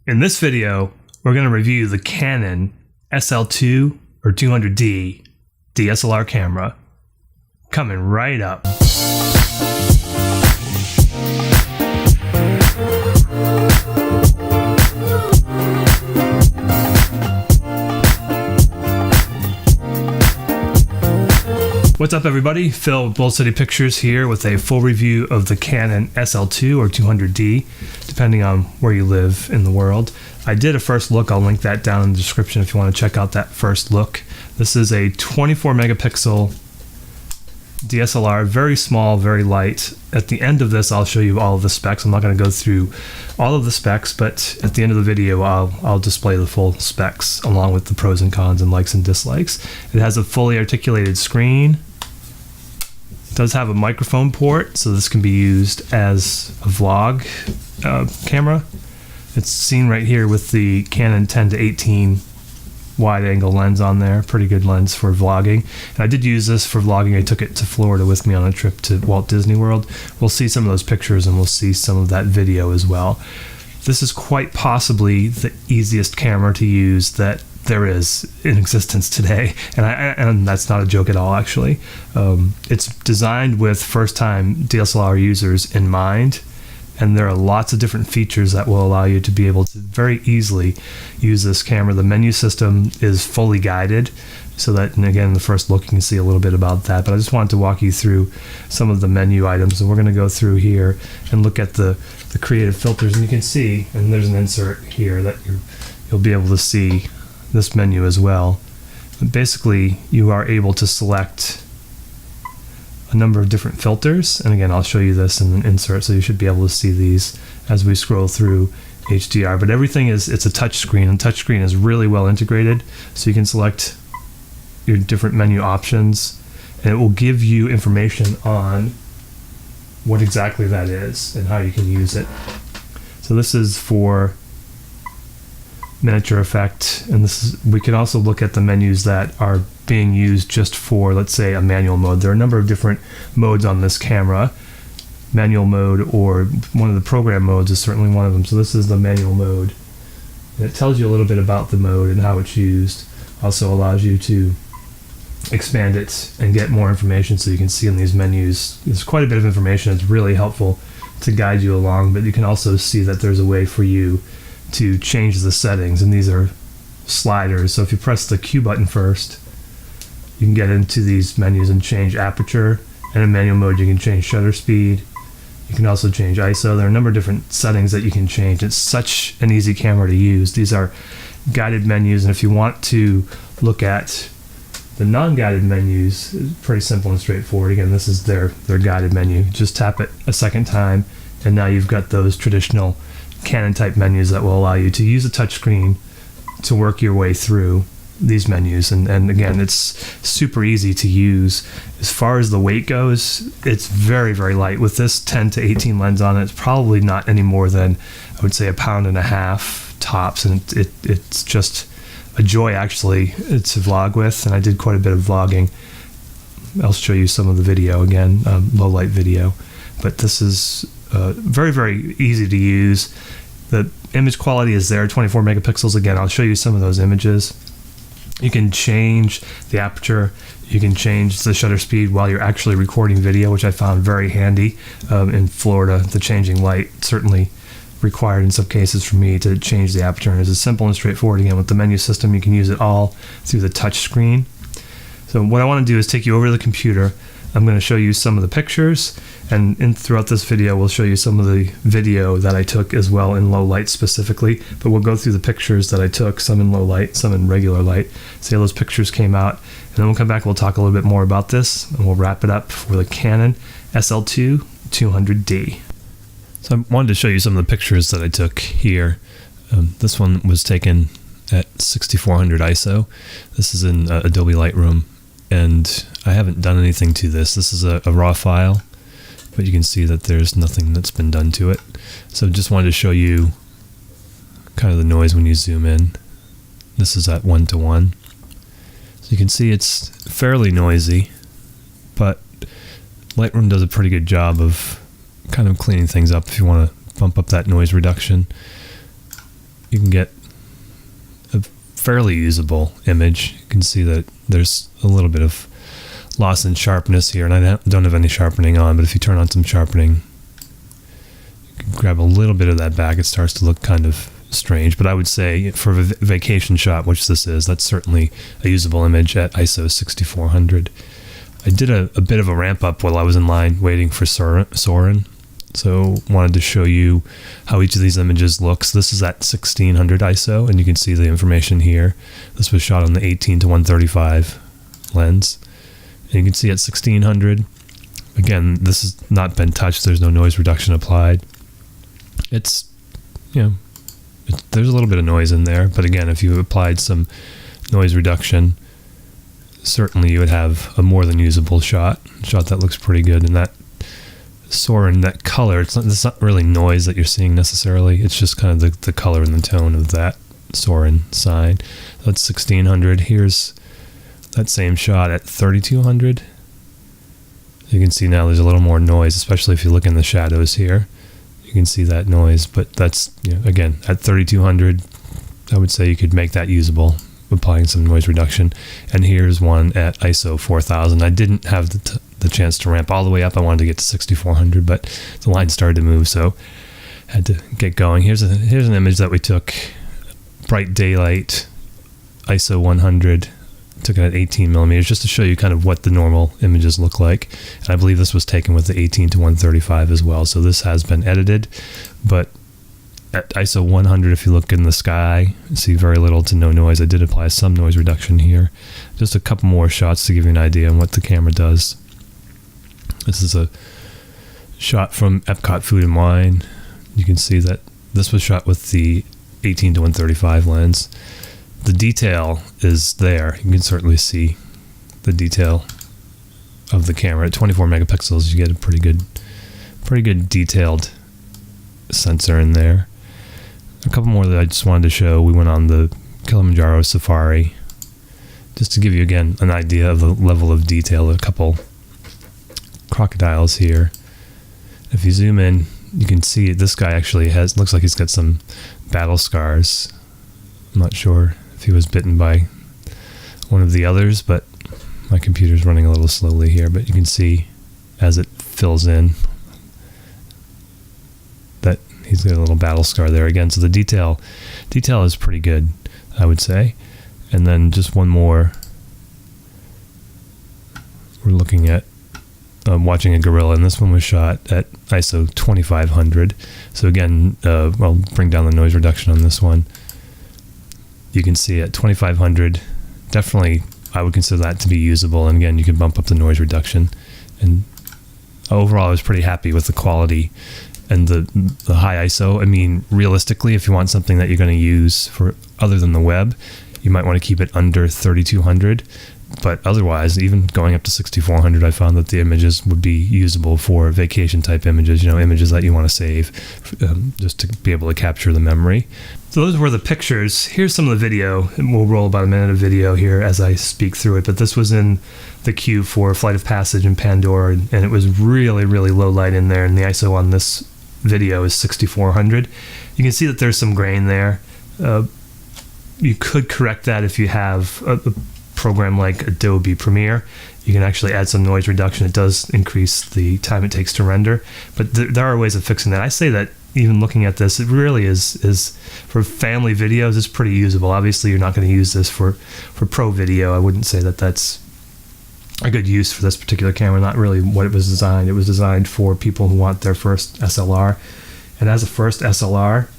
In this video, we're going to review the Canon SL2 or 200D DSLR camera. Coming right up. What's up everybody, Phil with Bold City Pictures here with a full review of the Canon SL2 or 200D, depending on where you live in the world. I did a first look, I'll link that down in the description if you want to check out that first look. This is a 24 megapixel DSLR, very small, very light. At the end of this I'll show you all of the specs. I'm not going to go through all of the specs, but at the end of the video I'll display the full specs along with the pros and cons and likes and dislikes. It has a fully articulated screen. Does have a microphone port, so this can be used as a vlog camera. It's seen right here with the Canon 10-18 wide angle lens on there. Pretty good lens for vlogging. And I did use this for vlogging. I took it to Florida with me on a trip to Walt Disney World. We'll see some of those pictures and we'll see some of that video as well. This is quite possibly the easiest camera to use that there is in existence today, and that's not a joke at all actually. It's designed with first-time DSLR users in mind, and there are lots of different features that will allow you to be able to very easily use this camera. The menu system is fully guided, so that, and again, in the first look you can see a little bit about that, but I just wanted to walk you through some of the menu items, and we're going to go through here and look at the creative filters, and you can see, and there's an insert here that you'll be able to see this menu as well. But basically you are able to select a number of different filters, and again I'll show you this in an insert, so you should be able to see these as we scroll through HDR. But everything it's a touch screen, and touch screen is really well integrated, so you can select your different menu options and it will give you information on what exactly that is and how you can use it. So this is for miniature effect, and we can also look at the menus that are being used just for, let's say, a manual mode. There are a number of different modes on this camera. Manual mode, or one of the program modes, is certainly one of them. So this is the manual mode, and it tells you a little bit about the mode and how it's used. Also allows you to expand it and get more information, so you can see in these menus there's quite a bit of information. It's really helpful to guide you along, but you can also see that there's a way for you to change the settings, and these are sliders. So if you press the Q button first, you can get into these menus and change aperture, and in manual mode you can change shutter speed. You can also change ISO. There are a number of different settings that you can change. It's such an easy camera to use. These are guided menus, and if you want to look at the non-guided menus, it's pretty simple and straightforward. Again, this is their guided menu. Just tap it a second time and now you've got those traditional Canon type menus that will allow you to use a touchscreen to work your way through these menus, and again, it's super easy to use. As far as the weight goes, it's very, very light. With this 10-18 lens on it, it's probably not any more than, I would say, 1.5 pounds tops, and it's just a joy actually to vlog with, and I did quite a bit of vlogging. I'll show you some of the video again, low light video, but this is very, very easy to use. The image quality is there, 24 megapixels. Again, I'll show you some of those images. You can change the aperture, you can change the shutter speed while you're actually recording video, which I found very handy in Florida. The changing light certainly required in some cases for me to change the aperture, and it's simple and straightforward. Again, with the menu system you can use it all through the touch screen. So what I want to do is take you over to the computer. I'm going to show you some of the pictures, and throughout this video we'll show you some of the video that I took as well in low light specifically, but we'll go through the pictures that I took, some in low light, some in regular light, see how those pictures came out, and then we'll come back and we'll talk a little bit more about this, and we'll wrap it up for the Canon SL2 200D. So I wanted to show you some of the pictures that I took here. This one was taken at 6400 ISO. This is in Adobe Lightroom, and I haven't done anything to this. This is a raw file, but you can see that there's nothing that's been done to it. So just wanted to show you kind of the noise when you zoom in. This is at 1:1. So you can see it's fairly noisy, but Lightroom does a pretty good job of kind of cleaning things up if you want to bump up that noise reduction. you can get a fairly usable image. You can see that there's a little bit of loss in sharpness here, and I don't have any sharpening on, but if you turn on some sharpening, you can grab a little bit of that back. It starts to look kind of strange, but I would say for a vacation shot, which this is, that's certainly a usable image at ISO 6400. I did a bit of a ramp up while I was in line waiting for Soren, so wanted to show you how each of these images looks. This is at 1600 ISO, and you can see the information here. This was shot on the 18 to 135 lens, and you can see at 1600, again, this has not been touched. There's no noise reduction applied. It's, there's a little bit of noise in there, but again, if you applied some noise reduction, certainly you would have a more than usable shot that looks pretty good. And that Soren, that color, it's not really noise that you're seeing necessarily. It's just kind of the color and the tone of that Soren sign. That's 1600. Here's that same shot at 3200. You can see now there's a little more noise, especially if you look in the shadows here. You can see that noise, but that's, again, at 3200, I would say you could make that usable, applying some noise reduction. And here's one at ISO 4000. I didn't have the chance to ramp all the way up. I wanted to get to 6400, but the line started to move, so had to get going. Here's an image that we took, bright daylight, ISO 100. Took it at 18 millimeters just to show you kind of what the normal images look like. And I believe this was taken with the 18 to 135 as well. So this has been edited, but at ISO 100, if you look in the sky, you see very little to no noise. I did apply some noise reduction here. Just a couple more shots to give you an idea on what the camera does. This is a shot from Epcot Food and Wine. You can see that this was shot with the 18 to 135 lens. The detail is there. You can certainly see the detail of the camera. At 24 megapixels, you get a pretty good detailed sensor in there. A couple more that I just wanted to show. We went on the Kilimanjaro Safari, just to give you again an idea of the level of detail. A couple crocodiles here. If you zoom in, you can see this guy actually looks like he's got some battle scars. I'm not sure if he was bitten by one of the others, but my computer's running a little slowly here, but you can see as it fills in that he's got a little battle scar there again. So the detail is pretty good, I would say. And then just one more. We're looking at watching a gorilla, and this one was shot at ISO 2500. So again, I'll bring down the noise reduction on this one. You can see at 2500, definitely I would consider that to be usable. And again, you can bump up the noise reduction. And overall, I was pretty happy with the quality and the high ISO. I mean, realistically, if you want something that you're going to use for other than the web, you might want to keep it under 3200. But otherwise, even going up to 6400, I found that the images would be usable for vacation type images, images that you want to save, just to be able to capture the memory. So those were the pictures. Here's some of the video. We'll roll about a minute of video here as I speak through it. But this was in the queue for Flight of Passage in Pandora, and it was really, really low light in there. And the ISO on this video is 6400. You can see that there's some grain there. You could correct that if you have a program like Adobe Premiere. You can actually add some noise reduction. It does increase the time it takes to render, but there are ways of fixing that. I say that even looking at this, it really is for family videos, it's pretty usable. Obviously, you're not going to use this for pro video. I wouldn't say that that's a good use for this particular camera. Not really what it was designed. It was designed for people who want their first SLR, and as a first SLR,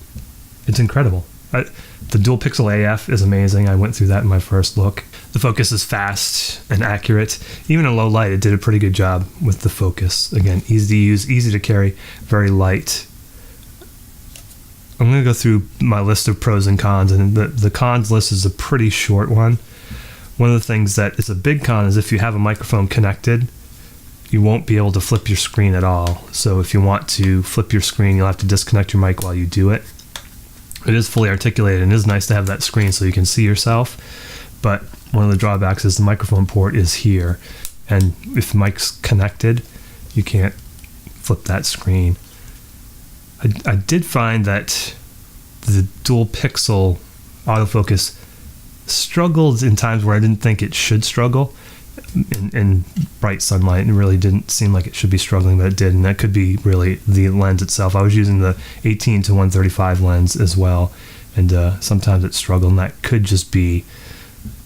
it's incredible. The dual pixel AF is amazing. I went through that in my first look. The focus is fast and accurate. Even in low light, it did a pretty good job with the focus. Again, easy to use, easy to carry, very light. I'm going to go through my list of pros and cons, and the cons list is a pretty short one. One of the things that is a big con is if you have a microphone connected, you won't be able to flip your screen at all. So if you want to flip your screen, you'll have to disconnect your mic while you do it. It is fully articulated, and it is nice to have that screen so you can see yourself, but one of the drawbacks is the microphone port is here, and if the mic's connected, you can't flip that screen. I did find that the dual pixel autofocus struggled in times where I didn't think it should struggle in bright sunlight, and really didn't seem like it should be struggling, but it did. And that could be really the lens itself. I was using the 18 to 135 lens as well, and sometimes it struggled, and that could just be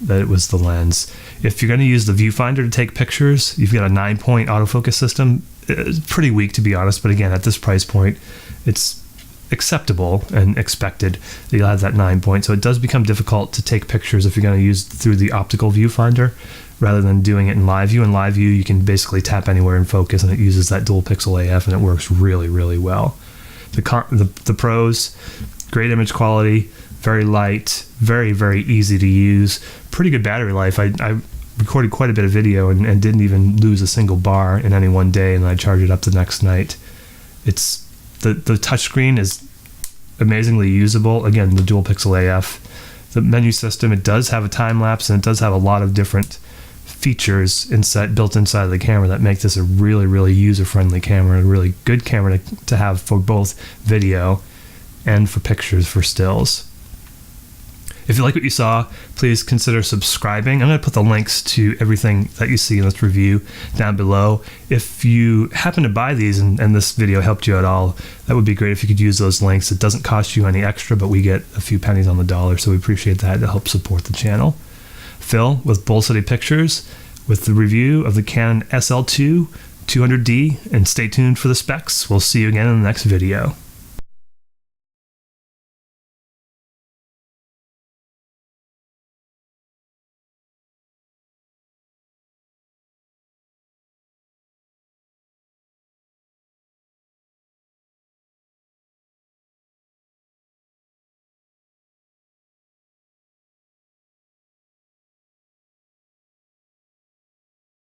that it was the lens. If you're going to use the viewfinder to take pictures, you've got a 9-point autofocus system. It's pretty weak, to be honest, but again, at this price point, it's acceptable and expected that you'll have that 9-point. So it does become difficult to take pictures if you're going to use through the optical viewfinder rather than doing it in live view. In live view, you can basically tap anywhere in focus, and it uses that dual pixel AF, and it works really, really well. The pros: great image quality, very light, very, very easy to use, pretty good battery life. I recorded quite a bit of video and didn't even lose a single bar in any one day, and I charged it up the next night. It's the touchscreen is amazingly usable. Again, the dual pixel AF. The menu system, it does have a time lapse, and it does have a lot of different features built inside of the camera that make this a really, really user-friendly camera, a really good camera to have for both video and for pictures, for stills. If you like what you saw, please consider subscribing. I'm going to put the links to everything that you see in this review down below. If you happen to buy these and this video helped you at all, that would be great if you could use those links. It doesn't cost you any extra, but we get a few pennies on the dollar, so we appreciate that to help support the channel. Phil with Bold City Pictures with the review of the Canon SL2 200D, and stay tuned for the specs. We'll see you again in the next video.